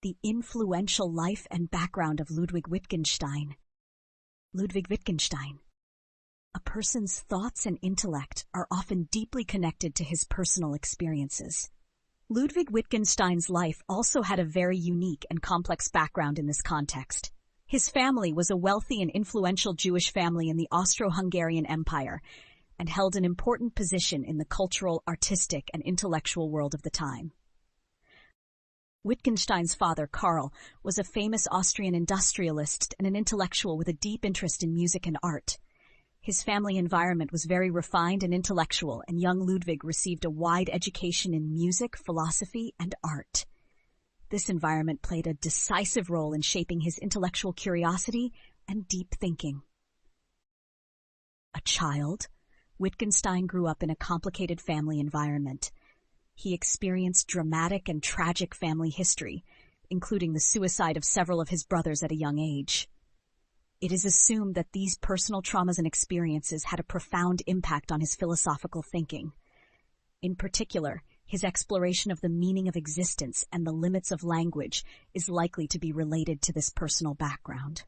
the influential life and background of Ludwig Wittgenstein. Ludwig Wittgenstein. A person's thoughts and intellect are often deeply connected to his personal experiences. Ludwig Wittgenstein's life also had a very unique and complex background in this context. His family was a wealthy and influential Jewish family in the Austro-Hungarian Empire and held an important position in the cultural, artistic, and intellectual world of the time. Wittgenstein's father, Karl, was a famous Austrian industrialist and an intellectual with a deep interest in music and art. His family environment was very refined and intellectual, and young Ludwig received a wide education in music, philosophy, and art. This environment played a decisive role in shaping his intellectual curiosity and deep thinking. A child, Wittgenstein grew up in a complicated family environment. He experienced dramatic and tragic family history, including the suicide of several of his brothers at a young age. It is assumed that these personal traumas and experiences had a profound impact on his philosophical thinking. In particular, his exploration of the meaning of existence and the limits of language is likely to be related to this personal background.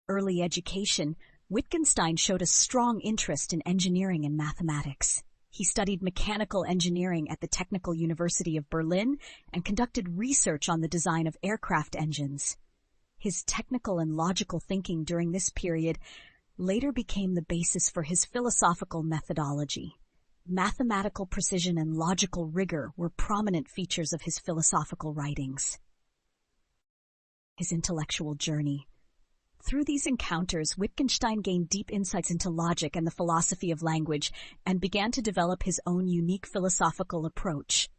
Early education, Wittgenstein showed a strong interest in engineering and mathematics. He studied mechanical engineering at the Technical University of Berlin and conducted research on the design of aircraft engines. His technical and logical thinking during this period later became the basis for his philosophical methodology. Mathematical precision and logical rigor were prominent features of his philosophical writings. His intellectual journey. Through these encounters, Wittgenstein gained deep insights into logic and the philosophy of language and began to develop his own unique philosophical approach.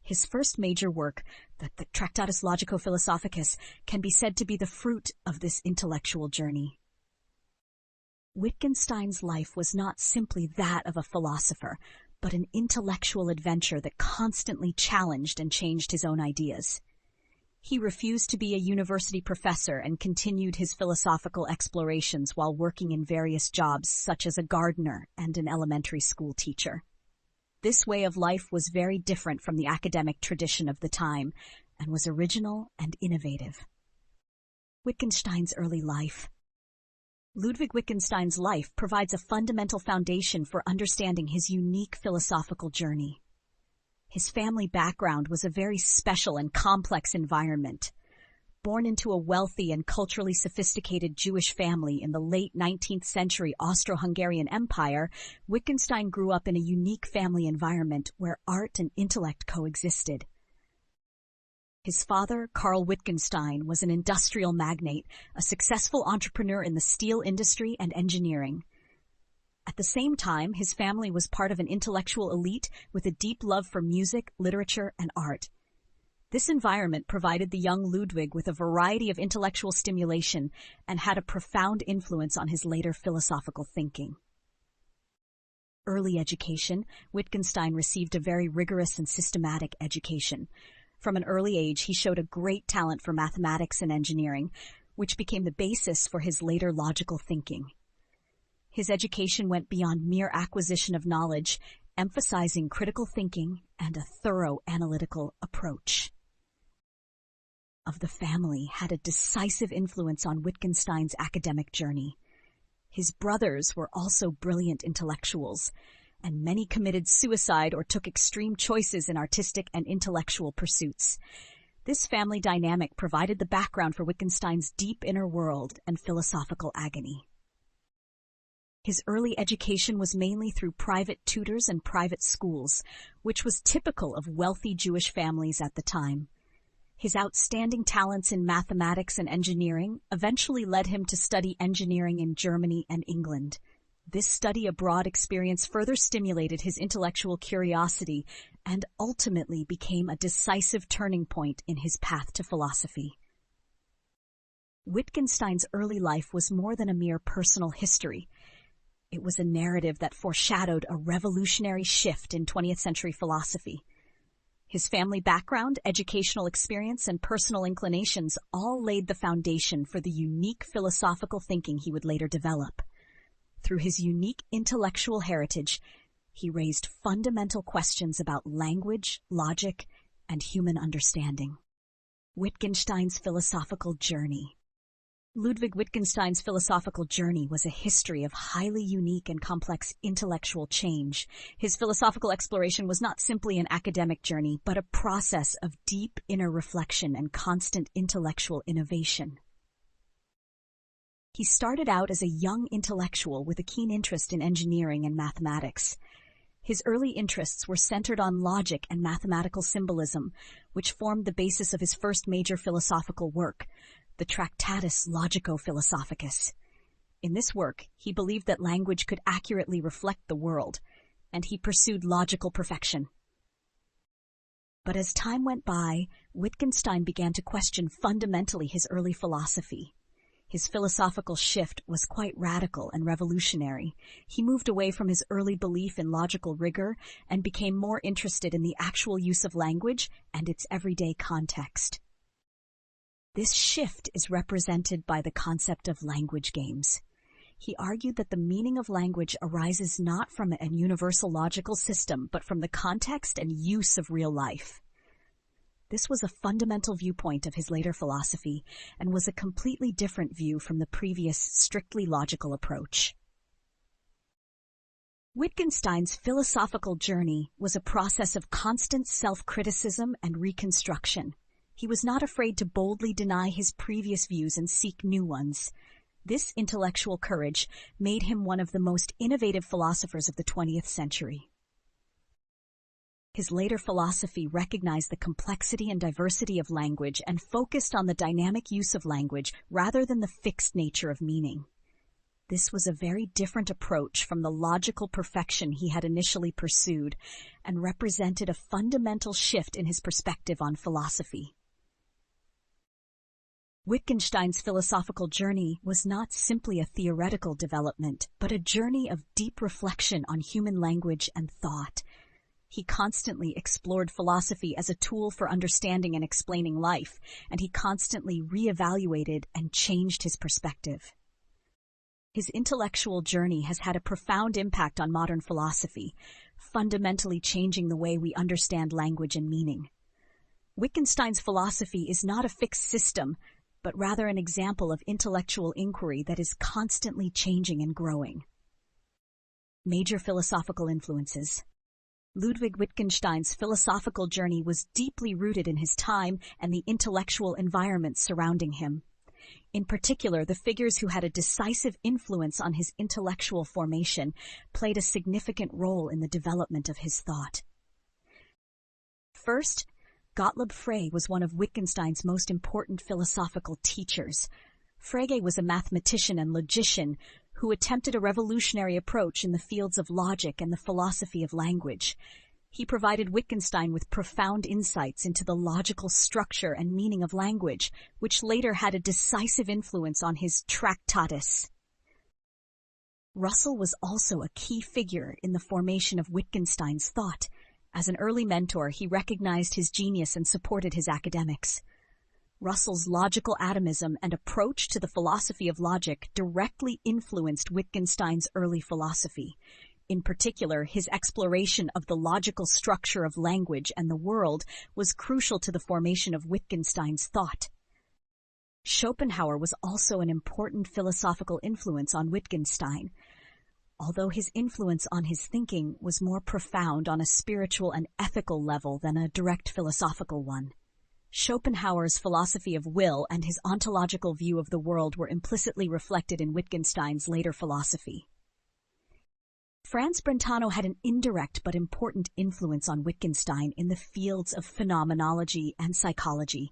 His first major work, the Tractatus Logico-Philosophicus, can be said to be the fruit of this intellectual journey. Wittgenstein's life was not simply that of a philosopher, but an intellectual adventure that constantly challenged and changed his own ideas. He refused to be a university professor and continued his philosophical explorations while working in various jobs such as a gardener and an elementary school teacher. This way of life was very different from the academic tradition of the time and was original and innovative. Wittgenstein's early life. Ludwig Wittgenstein's life provides a fundamental foundation for understanding his unique philosophical journey. His family background was a very special and complex environment. Born into a wealthy and culturally sophisticated Jewish family in the late 19th century Austro-Hungarian Empire, Wittgenstein grew up in a unique family environment where art and intellect coexisted. His father, Karl Wittgenstein, was an industrial magnate, a successful entrepreneur in the steel industry and engineering. At the same time, his family was part of an intellectual elite with a deep love for music, literature, and art. This environment provided the young Ludwig with a variety of intellectual stimulation and had a profound influence on his later philosophical thinking. Early education, Wittgenstein received a very rigorous and systematic education. From an early age, he showed a great talent for mathematics and engineering, which became the basis for his later logical thinking. His education went beyond mere acquisition of knowledge, emphasizing critical thinking and a thorough analytical approach. Of the family had a decisive influence on Wittgenstein's academic journey. His brothers were also brilliant intellectuals, and many committed suicide or took extreme choices in artistic and intellectual pursuits. This family dynamic provided the background for Wittgenstein's deep inner world and philosophical agony. His early education was mainly through private tutors and private schools, which was typical of wealthy Jewish families at the time. His outstanding talents in mathematics and engineering eventually led him to study engineering in Germany and England. This study abroad experience further stimulated his intellectual curiosity and ultimately became a decisive turning point in his path to philosophy. Wittgenstein's early life was more than a mere personal history. It was a narrative that foreshadowed a revolutionary shift in 20th century philosophy. His family background, educational experience, and personal inclinations all laid the foundation for the unique philosophical thinking he would later develop. Through his unique intellectual heritage, he raised fundamental questions about language, logic, and human understanding. Wittgenstein's philosophical journey. Ludwig Wittgenstein's philosophical journey was a history of highly unique and complex intellectual change. His philosophical exploration was not simply an academic journey, but a process of deep inner reflection and constant intellectual innovation. He started out as a young intellectual with a keen interest in engineering and mathematics. His early interests were centered on logic and mathematical symbolism, which formed the basis of his first major philosophical work, the Tractatus Logico-Philosophicus. In this work, he believed that language could accurately reflect the world, and he pursued logical perfection. But as time went by, Wittgenstein began to question fundamentally his early philosophy. His philosophical shift was quite radical and revolutionary. He moved away from his early belief in logical rigor and became more interested in the actual use of language and its everyday context. This shift is represented by the concept of language games. He argued that the meaning of language arises not from a universal logical system, but from the context and use of real life. This was a fundamental viewpoint of his later philosophy and was a completely different view from the previous strictly logical approach. Wittgenstein's philosophical journey was a process of constant self-criticism and reconstruction. He was not afraid to boldly deny his previous views and seek new ones. This intellectual courage made him one of the most innovative philosophers of the 20th century. His later philosophy recognized the complexity and diversity of language and focused on the dynamic use of language rather than the fixed nature of meaning. This was a very different approach from the logical perfection he had initially pursued and represented a fundamental shift in his perspective on philosophy. Wittgenstein's philosophical journey was not simply a theoretical development, but a journey of deep reflection on human language and thought. He constantly explored philosophy as a tool for understanding and explaining life, and he constantly reevaluated and changed his perspective. His intellectual journey has had a profound impact on modern philosophy, fundamentally changing the way we understand language and meaning. Wittgenstein's philosophy is not a fixed system, but rather an example of intellectual inquiry that is constantly changing and growing. Major philosophical influences. Ludwig Wittgenstein's philosophical journey was deeply rooted in his time and the intellectual environment surrounding him. In particular, the figures who had a decisive influence on his intellectual formation played a significant role in the development of his thought. First, Gottlob Frege was one of Wittgenstein's most important philosophical teachers. Frege was a mathematician and logician who attempted a revolutionary approach in the fields of logic and the philosophy of language. He provided Wittgenstein with profound insights into the logical structure and meaning of language, which later had a decisive influence on his Tractatus. Russell was also a key figure in the formation of Wittgenstein's thought. As an early mentor, he recognized his genius and supported his academics. Russell's logical atomism and approach to the philosophy of logic directly influenced Wittgenstein's early philosophy. In particular, his exploration of the logical structure of language and the world was crucial to the formation of Wittgenstein's thought. Schopenhauer was also an important philosophical influence on Wittgenstein. Although his influence on his thinking was more profound on a spiritual and ethical level than a direct philosophical one. Schopenhauer's philosophy of will and his ontological view of the world were implicitly reflected in Wittgenstein's later philosophy. Franz Brentano had an indirect but important influence on Wittgenstein in the fields of phenomenology and psychology.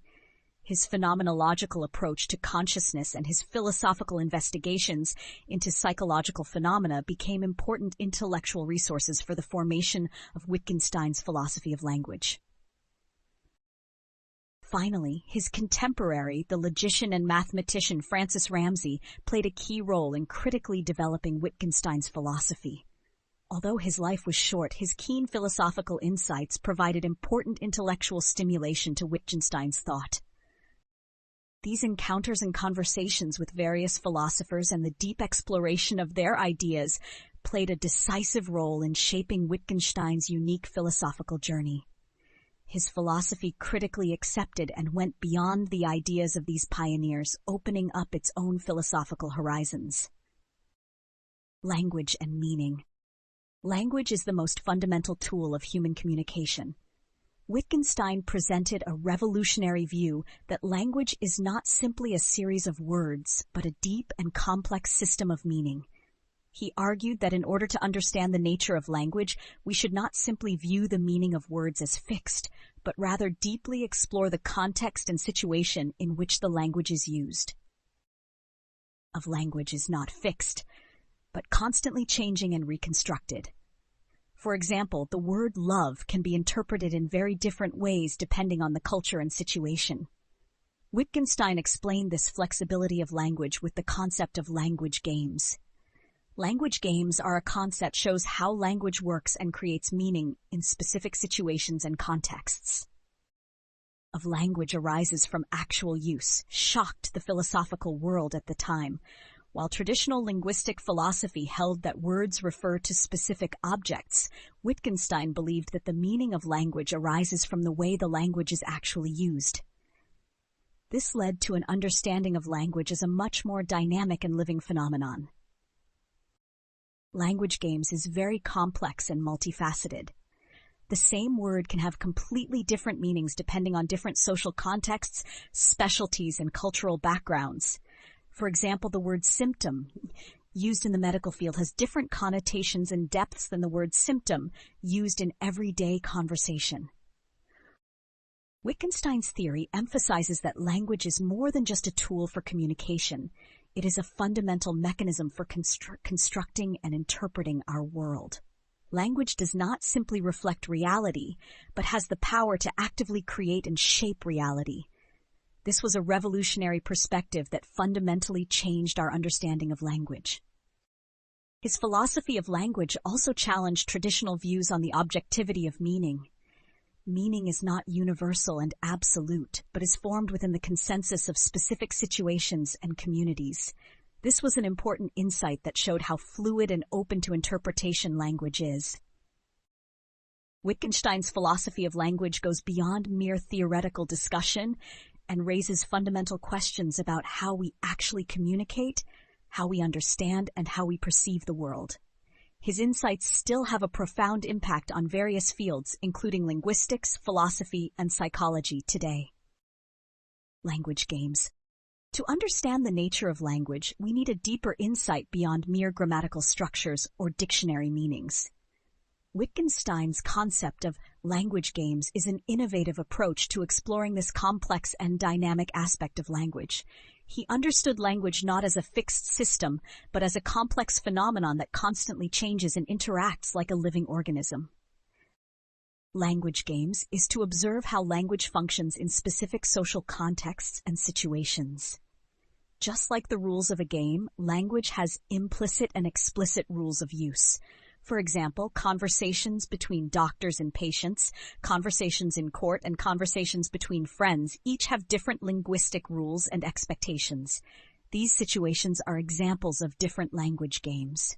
His phenomenological approach to consciousness and his philosophical investigations into psychological phenomena became important intellectual resources for the formation of Wittgenstein's philosophy of language. Finally, his contemporary, the logician and mathematician Francis Ramsey, played a key role in critically developing Wittgenstein's philosophy. Although his life was short, his keen philosophical insights provided important intellectual stimulation to Wittgenstein's thought. These encounters and conversations with various philosophers and the deep exploration of their ideas played a decisive role in shaping Wittgenstein's unique philosophical journey. His philosophy critically accepted and went beyond the ideas of these pioneers, opening up its own philosophical horizons. Language and meaning. Language is the most fundamental tool of human communication. Wittgenstein presented a revolutionary view that language is not simply a series of words, but a deep and complex system of meaning. He argued that in order to understand the nature of language, we should not simply view the meaning of words as fixed, but rather deeply explore the context and situation in which the language is used. Of language is not fixed, but constantly changing and reconstructed. For example, the word love can be interpreted in very different ways depending on the culture and situation. Wittgenstein explained this flexibility of language with the concept of language games. Language games are a concept that shows how language works and creates meaning in specific situations and contexts. Of language arises from actual use, shocked the philosophical world at the time. While traditional linguistic philosophy held that words refer to specific objects, Wittgenstein believed that the meaning of language arises from the way the language is actually used. This led to an understanding of language as a much more dynamic and living phenomenon. Language games is very complex and multifaceted. The same word can have completely different meanings depending on different social contexts, specialties, and cultural backgrounds. For example, the word symptom, used in the medical field, has different connotations and depths than the word symptom, used in everyday conversation. Wittgenstein's theory emphasizes that language is more than just a tool for communication. It is a fundamental mechanism for constructing and interpreting our world. Language does not simply reflect reality, but has the power to actively create and shape reality. This was a revolutionary perspective that fundamentally changed our understanding of language. His philosophy of language also challenged traditional views on the objectivity of meaning. Meaning is not universal and absolute, but is formed within the consensus of specific situations and communities. This was an important insight that showed how fluid and open to interpretation language is. Wittgenstein's philosophy of language goes beyond mere theoretical discussion and raises fundamental questions about how we actually communicate, how we understand, and how we perceive the world. His insights still have a profound impact on various fields, including linguistics, philosophy, and psychology today. Language games. To understand the nature of language, we need a deeper insight beyond mere grammatical structures or dictionary meanings. Wittgenstein's concept of language games is an innovative approach to exploring this complex and dynamic aspect of language. He understood language not as a fixed system, but as a complex phenomenon that constantly changes and interacts like a living organism. Language games is to observe how language functions in specific social contexts and situations. Just like the rules of a game, language has implicit and explicit rules of use. For example, conversations between doctors and patients, conversations in court, and conversations between friends each have different linguistic rules and expectations. These situations are examples of different language games.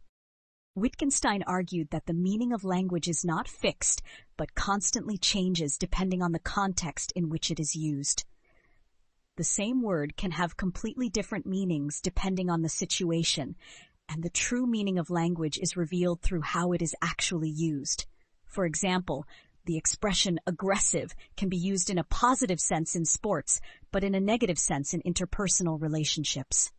Wittgenstein argued that the meaning of language is not fixed, but constantly changes depending on the context in which it is used. The same word can have completely different meanings depending on the situation, and the true meaning of language is revealed through how it is actually used. For example, the expression aggressive can be used in a positive sense in sports, but in a negative sense in interpersonal relationships.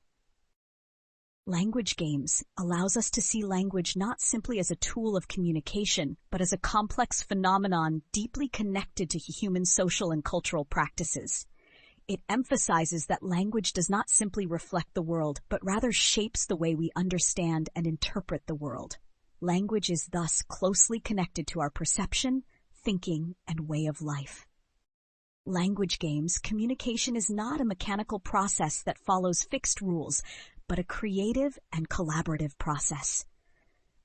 Language games allows us to see language not simply as a tool of communication, but as a complex phenomenon deeply connected to human social and cultural practices. It emphasizes that language does not simply reflect the world, but rather shapes the way we understand and interpret the world. Language is thus closely connected to our perception, thinking, and way of life. Language games, communication is not a mechanical process that follows fixed rules, but a creative and collaborative process.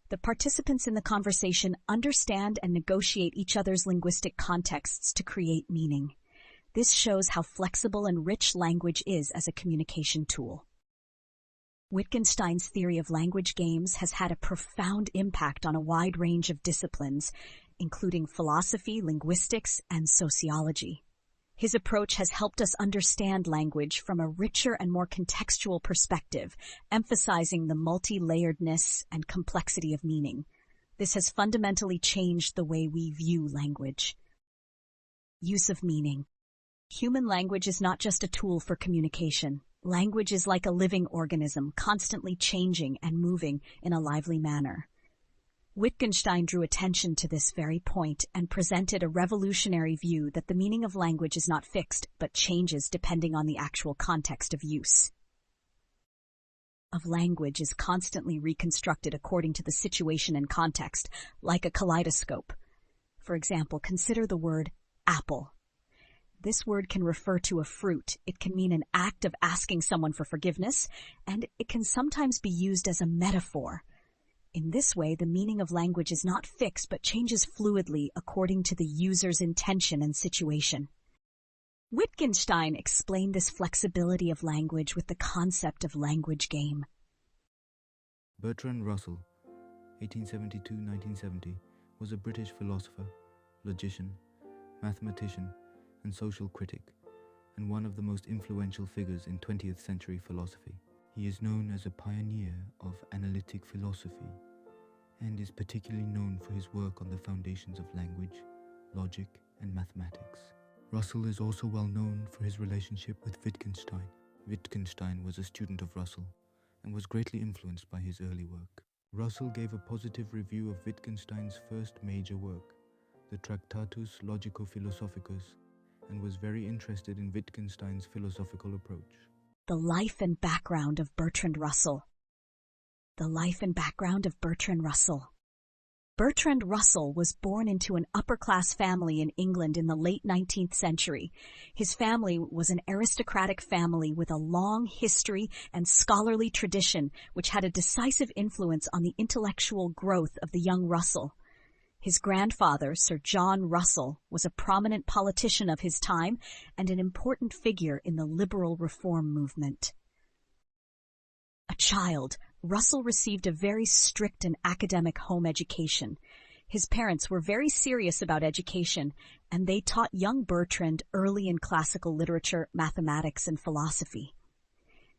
The participants in the conversation understand and negotiate each other's linguistic contexts to create meaning. This shows how flexible and rich language is as a communication tool. Wittgenstein's theory of language games has had a profound impact on a wide range of disciplines, including philosophy, linguistics, and sociology. His approach has helped us understand language from a richer and more contextual perspective, emphasizing the multi-layeredness and complexity of meaning. This has fundamentally changed the way we view language. Use of meaning. Human language is not just a tool for communication. Language is like a living organism, constantly changing and moving in a lively manner. Wittgenstein drew attention to this very point and presented a revolutionary view that the meaning of language is not fixed, but changes depending on the actual context of use. Of language is constantly reconstructed according to the situation and context, like a kaleidoscope. For example, consider the word apple. This word can refer to a fruit. It can mean an act of asking someone for forgiveness, and it can sometimes be used as a metaphor. In this way, the meaning of language is not fixed but changes fluidly according to the user's intention and situation. Wittgenstein explained this flexibility of language with the concept of language game. Bertrand Russell, 1872-1970, was a British philosopher, logician, mathematician, and social critic, and one of the most influential figures in 20th century philosophy. He is known as a pioneer of analytic philosophy, and is particularly known for his work on the foundations of language, logic, and mathematics. Russell is also well known for his relationship with Wittgenstein. Wittgenstein was a student of Russell, and was greatly influenced by his early work. Russell gave a positive review of Wittgenstein's first major work, the Tractatus Logico-Philosophicus, and was very interested in Wittgenstein's philosophical approach. The life and background of Bertrand Russell. The life and background of Bertrand Russell. Bertrand Russell was born into an upper-class family in England in the late 19th century. His family was an aristocratic family with a long history and scholarly tradition, which had a decisive influence on the intellectual growth of the young Russell. His grandfather, Sir John Russell, was a prominent politician of his time and an important figure in the liberal reform movement. A child, Russell received a very strict and academic home education. His parents were very serious about education, and they taught young Bertrand early in classical literature, mathematics, and philosophy.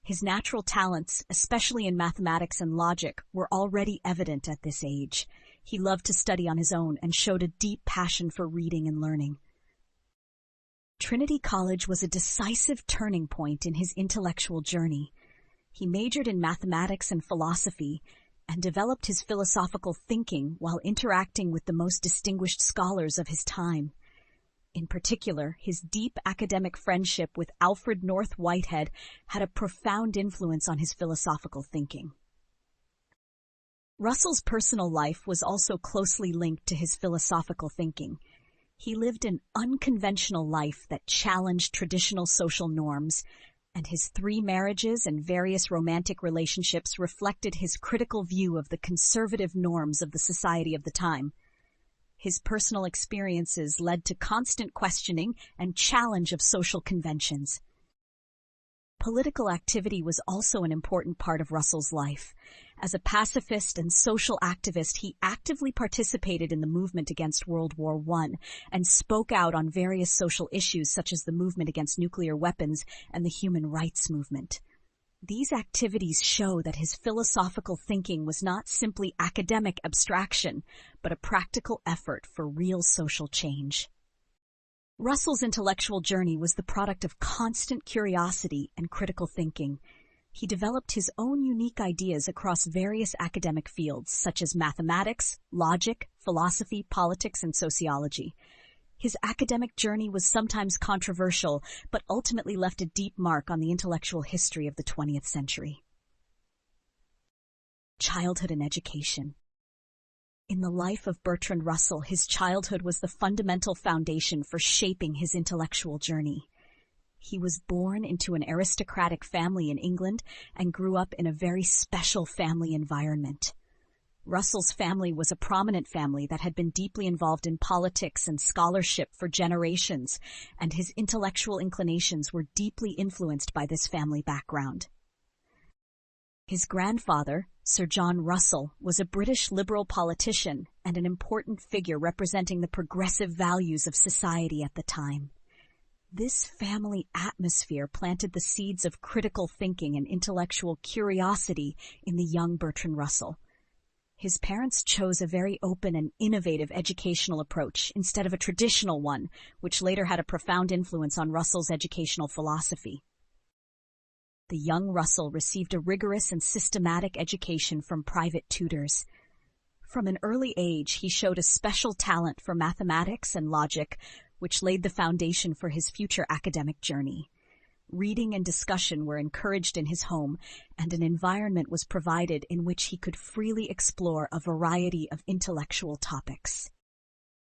His natural talents, especially in mathematics and logic, were already evident at this age. He loved to study on his own and showed a deep passion for reading and learning. Trinity College was a decisive turning point in his intellectual journey. He majored in mathematics and philosophy and developed his philosophical thinking while interacting with the most distinguished scholars of his time. In particular, his deep academic friendship with Alfred North Whitehead had a profound influence on his philosophical thinking. Russell's personal life was also closely linked to his philosophical thinking. He lived an unconventional life that challenged traditional social norms, and his 3 marriages and various romantic relationships reflected his critical view of the conservative norms of the society of the time. His personal experiences led to constant questioning and challenge of social conventions. Political activity was also an important part of Russell's life. As a pacifist and social activist, he actively participated in the movement against World War I and spoke out on various social issues such as the movement against nuclear weapons and the human rights movement. These activities show that his philosophical thinking was not simply academic abstraction, but a practical effort for real social change. Russell's intellectual journey was the product of constant curiosity and critical thinking. He developed his own unique ideas across various academic fields, such as mathematics, logic, philosophy, politics, and sociology. His academic journey was sometimes controversial, but ultimately left a deep mark on the intellectual history of the 20th century. Childhood and education. In the life of Bertrand Russell, his childhood was the fundamental foundation for shaping his intellectual journey. He was born into an aristocratic family in England and grew up in a very special family environment. Russell's family was a prominent family that had been deeply involved in politics and scholarship for generations, and his intellectual inclinations were deeply influenced by this family background. His grandfather, Sir John Russell was a British liberal politician and an important figure representing the progressive values of society at the time. This family atmosphere planted the seeds of critical thinking and intellectual curiosity in the young Bertrand Russell. His parents chose a very open and innovative educational approach instead of a traditional one, which later had a profound influence on Russell's educational philosophy. The young Russell received a rigorous and systematic education from private tutors. From an early age, he showed a special talent for mathematics and logic, which laid the foundation for his future academic journey. Reading and discussion were encouraged in his home, and an environment was provided in which he could freely explore a variety of intellectual topics.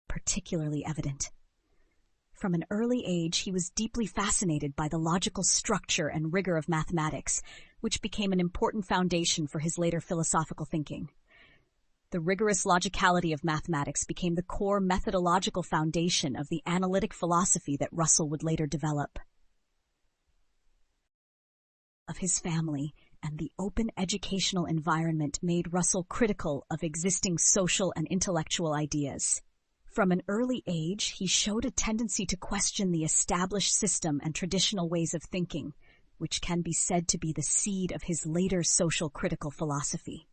Particularly evident. From an early age, he was deeply fascinated by the logical structure and rigor of mathematics, which became an important foundation for his later philosophical thinking. The rigorous logicality of mathematics became the core methodological foundation of the analytic philosophy that Russell would later develop. Of his family and the open educational environment made Russell critical of existing social and intellectual ideas. From an early age, he showed a tendency to question the established system and traditional ways of thinking, which can be said to be the seed of his later social critical philosophy.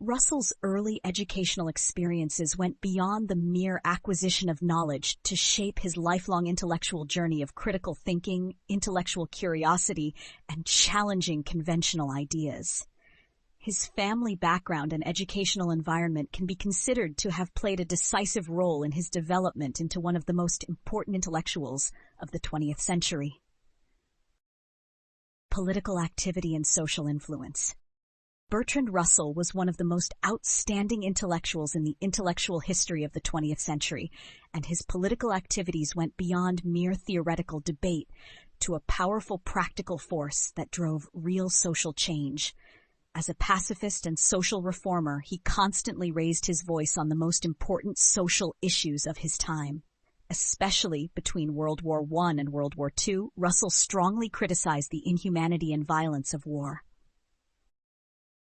Russell's early educational experiences went beyond the mere acquisition of knowledge to shape his lifelong intellectual journey of critical thinking, intellectual curiosity, and challenging conventional ideas. His family background and educational environment can be considered to have played a decisive role in his development into one of the most important intellectuals of the 20th century. Political activity and social influence. Bertrand Russell was one of the most outstanding intellectuals in the intellectual history of the 20th century, and his political activities went beyond mere theoretical debate to a powerful practical force that drove real social change. As a pacifist and social reformer, he constantly raised his voice on the most important social issues of his time. Especially between World War I and World War II, Russell strongly criticized the inhumanity and violence of war.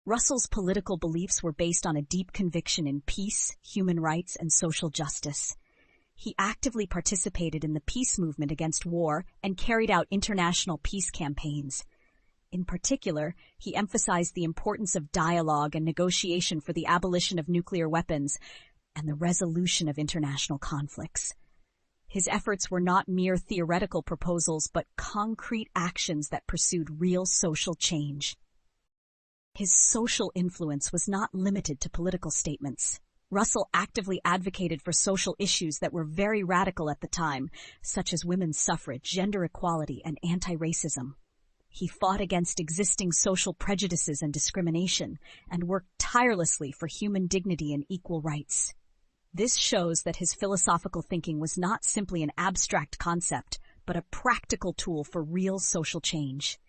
Russell's political beliefs were based on a deep conviction in peace, human rights, and social justice. He actively participated in the peace movement against war and carried out international peace campaigns. In particular, he emphasized the importance of dialogue and negotiation for the abolition of nuclear weapons and the resolution of international conflicts. His efforts were not mere theoretical proposals, but concrete actions that pursued real social change. His social influence was not limited to political statements. Russell actively advocated for social issues that were very radical at the time, such as women's suffrage, gender equality, and anti-racism. He fought against existing social prejudices and discrimination, and worked tirelessly for human dignity and equal rights. This shows that his philosophical thinking was not simply an abstract concept, but a practical tool for real social change.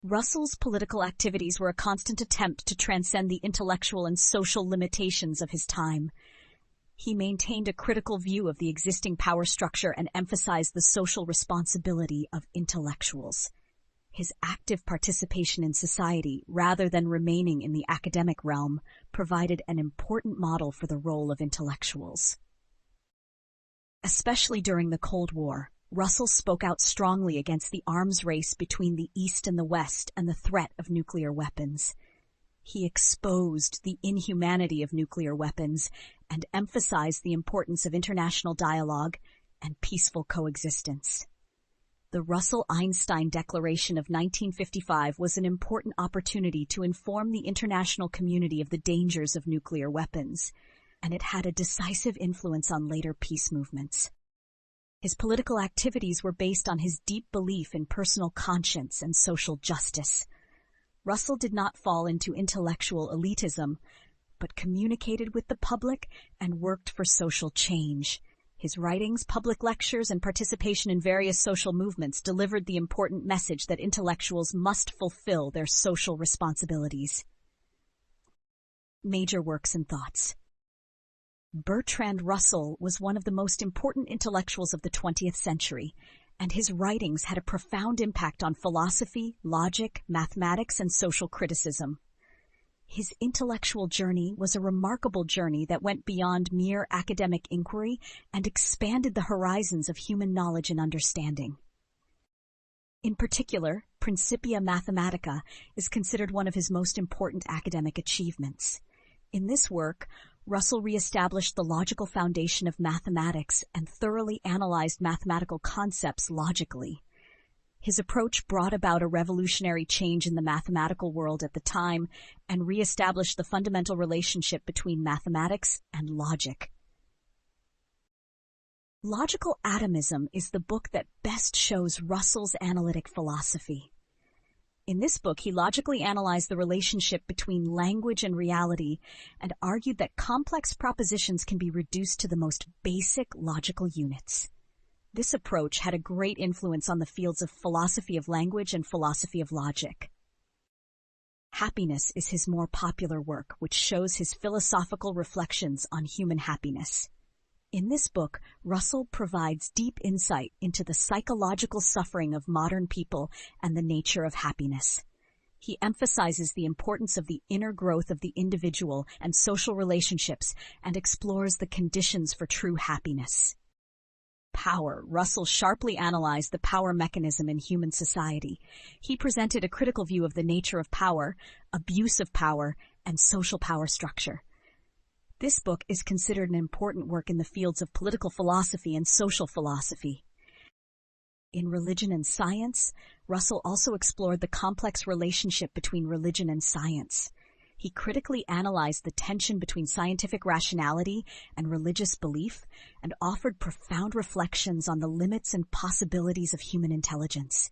Russell's political activities were a constant attempt to transcend the intellectual and social limitations of his time. He maintained a critical view of the existing power structure and emphasized the social responsibility of intellectuals. His active participation in society, rather than remaining in the academic realm, provided an important model for the role of intellectuals. Especially during the Cold War, Russell spoke out strongly against the arms race between the East and the West and the threat of nuclear weapons. He exposed the inhumanity of nuclear weapons and emphasized the importance of international dialogue and peaceful coexistence. The Russell-Einstein Declaration of 1955 was an important opportunity to inform the international community of the dangers of nuclear weapons, and it had a decisive influence on later peace movements. His political activities were based on his deep belief in personal conscience and social justice. Russell did not fall into intellectual elitism, but communicated with the public and worked for social change. His writings, public lectures, and participation in various social movements delivered the important message that intellectuals must fulfill their social responsibilities. Major works and thoughts. Bertrand Russell was one of the most important intellectuals of the 20th century, and his writings had a profound impact on philosophy, logic, mathematics, and social criticism. His intellectual journey was a remarkable journey that went beyond mere academic inquiry and expanded the horizons of human knowledge and understanding. In particular, Principia Mathematica is considered one of his most important academic achievements. In this work, Russell reestablished the logical foundation of mathematics and thoroughly analyzed mathematical concepts logically. His approach brought about a revolutionary change in the mathematical world at the time and reestablished the fundamental relationship between mathematics and logic. Logical Atomism is the book that best shows Russell's analytic philosophy. In this book, he logically analyzed the relationship between language and reality and argued that complex propositions can be reduced to the most basic logical units. This approach had a great influence on the fields of philosophy of language and philosophy of logic. Happiness is his more popular work, which shows his philosophical reflections on human happiness. In this book, Russell provides deep insight into the psychological suffering of modern people and the nature of happiness. He emphasizes the importance of the inner growth of the individual and social relationships and explores the conditions for true happiness. Power. Russell sharply analyzed the power mechanism in human society. He presented a critical view of the nature of power, abuse of power, and social power structure. This book is considered an important work in the fields of political philosophy and social philosophy. In Religion and Science, Russell also explored the complex relationship between religion and science. He critically analyzed the tension between scientific rationality and religious belief and offered profound reflections on the limits and possibilities of human intelligence.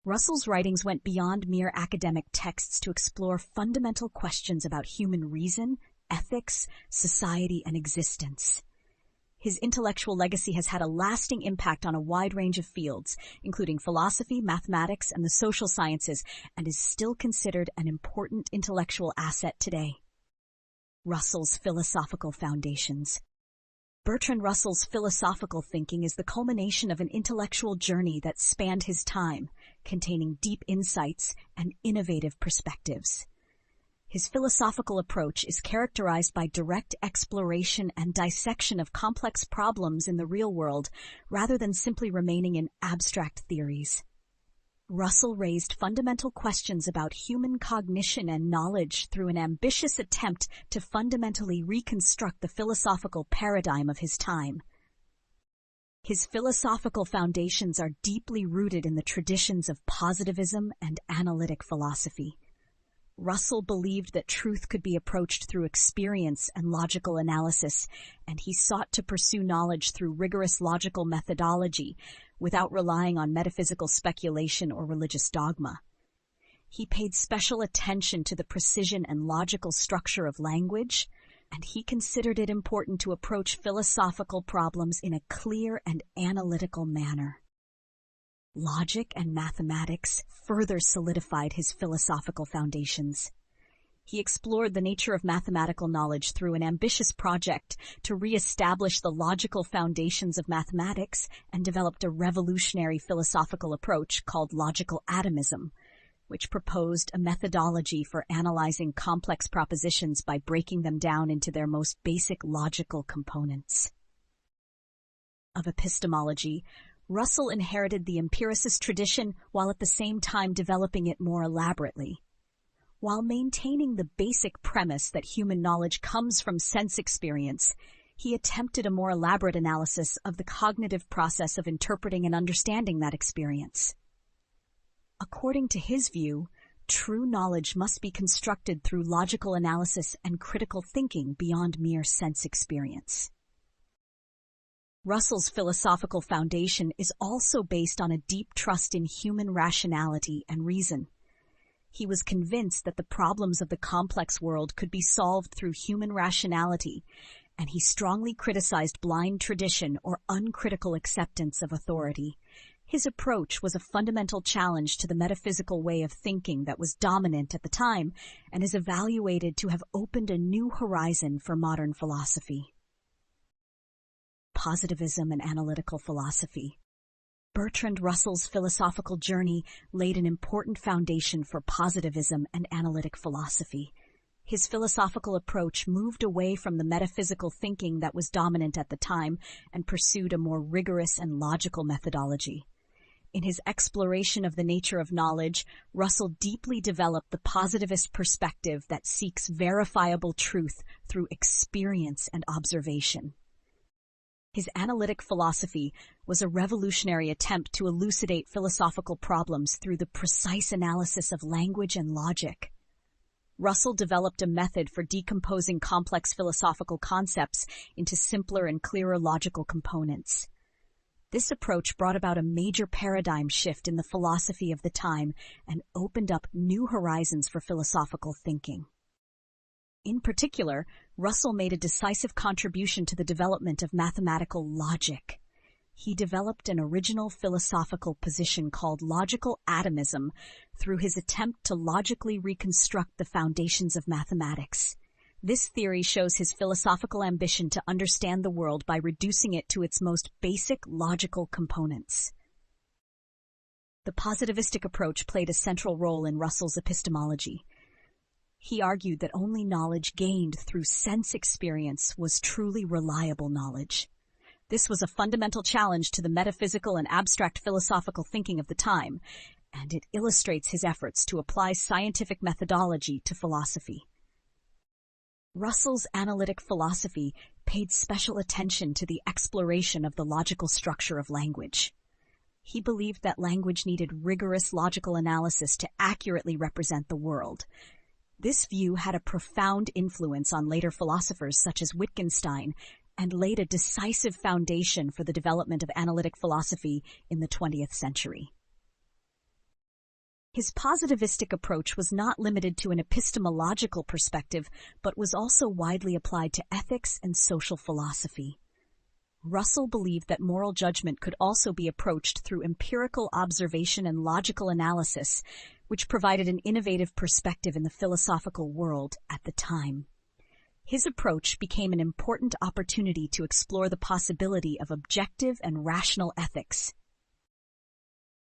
Russell's writings went beyond mere academic texts to explore fundamental questions about human reason, ethics, society, and existence. His intellectual legacy has had a lasting impact on a wide range of fields, including philosophy, mathematics, and the social sciences, and is still considered an important intellectual asset today. Russell's philosophical foundations. Bertrand Russell's philosophical thinking is the culmination of an intellectual journey that spanned his time, containing deep insights and innovative perspectives. His philosophical approach is characterized by direct exploration and dissection of complex problems in the real world, rather than simply remaining in abstract theories. Russell raised fundamental questions about human cognition and knowledge through an ambitious attempt to fundamentally reconstruct the philosophical paradigm of his time. His philosophical foundations are deeply rooted in the traditions of positivism and analytic philosophy. Russell believed that truth could be approached through experience and logical analysis, and he sought to pursue knowledge through rigorous logical methodology without relying on metaphysical speculation or religious dogma. He paid special attention to the precision and logical structure of language, and he considered it important to approach philosophical problems in a clear and analytical manner. Logic and mathematics further solidified his philosophical foundations. He explored the nature of mathematical knowledge through an ambitious project to re-establish the logical foundations of mathematics and developed a revolutionary philosophical approach called logical atomism, which proposed a methodology for analyzing complex propositions by breaking them down into their most basic logical components. Of epistemology, Russell inherited the empiricist tradition while at the same time developing it more elaborately. While maintaining the basic premise that human knowledge comes from sense experience, he attempted a more elaborate analysis of the cognitive process of interpreting and understanding that experience. According to his view, true knowledge must be constructed through logical analysis and critical thinking beyond mere sense experience. Russell's philosophical foundation is also based on a deep trust in human rationality and reason. He was convinced that the problems of the complex world could be solved through human rationality, and he strongly criticized blind tradition or uncritical acceptance of authority. His approach was a fundamental challenge to the metaphysical way of thinking that was dominant at the time and is evaluated to have opened a new horizon for modern philosophy. Positivism and analytical philosophy. Bertrand Russell's philosophical journey laid an important foundation for positivism and analytic philosophy. His philosophical approach moved away from the metaphysical thinking that was dominant at the time and pursued a more rigorous and logical methodology. In his exploration of the nature of knowledge, Russell deeply developed the positivist perspective that seeks verifiable truth through experience and observation. His analytic philosophy was a revolutionary attempt to elucidate philosophical problems through the precise analysis of language and logic. Russell developed a method for decomposing complex philosophical concepts into simpler and clearer logical components. This approach brought about a major paradigm shift in the philosophy of the time and opened up new horizons for philosophical thinking. In particular, Russell made a decisive contribution to the development of mathematical logic. He developed an original philosophical position called logical atomism through his attempt to logically reconstruct the foundations of mathematics. This theory shows his philosophical ambition to understand the world by reducing it to its most basic logical components. The positivistic approach played a central role in Russell's epistemology. He argued that only knowledge gained through sense experience was truly reliable knowledge. This was a fundamental challenge to the metaphysical and abstract philosophical thinking of the time, and it illustrates his efforts to apply scientific methodology to philosophy. Russell's analytic philosophy paid special attention to the exploration of the logical structure of language. He believed that language needed rigorous logical analysis to accurately represent the world. This view had a profound influence on later philosophers such as Wittgenstein and laid a decisive foundation for the development of analytic philosophy in the 20th century. His positivistic approach was not limited to an epistemological perspective, but was also widely applied to ethics and social philosophy. Russell believed that moral judgment could also be approached through empirical observation and logical analysis, which provided an innovative perspective in the philosophical world at the time. His approach became an important opportunity to explore the possibility of objective and rational ethics.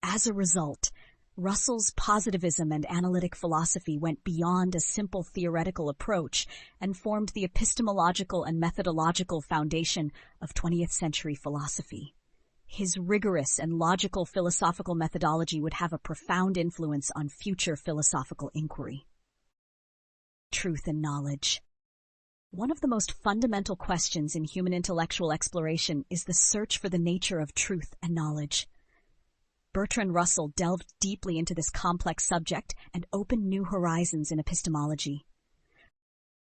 As a result, Russell's positivism and analytic philosophy went beyond a simple theoretical approach and formed the epistemological and methodological foundation of 20th century philosophy. His rigorous and logical philosophical methodology would have a profound influence on future philosophical inquiry. Truth and knowledge. One of the most fundamental questions in human intellectual exploration is the search for the nature of truth and knowledge. Bertrand Russell delved deeply into this complex subject and opened new horizons in epistemology.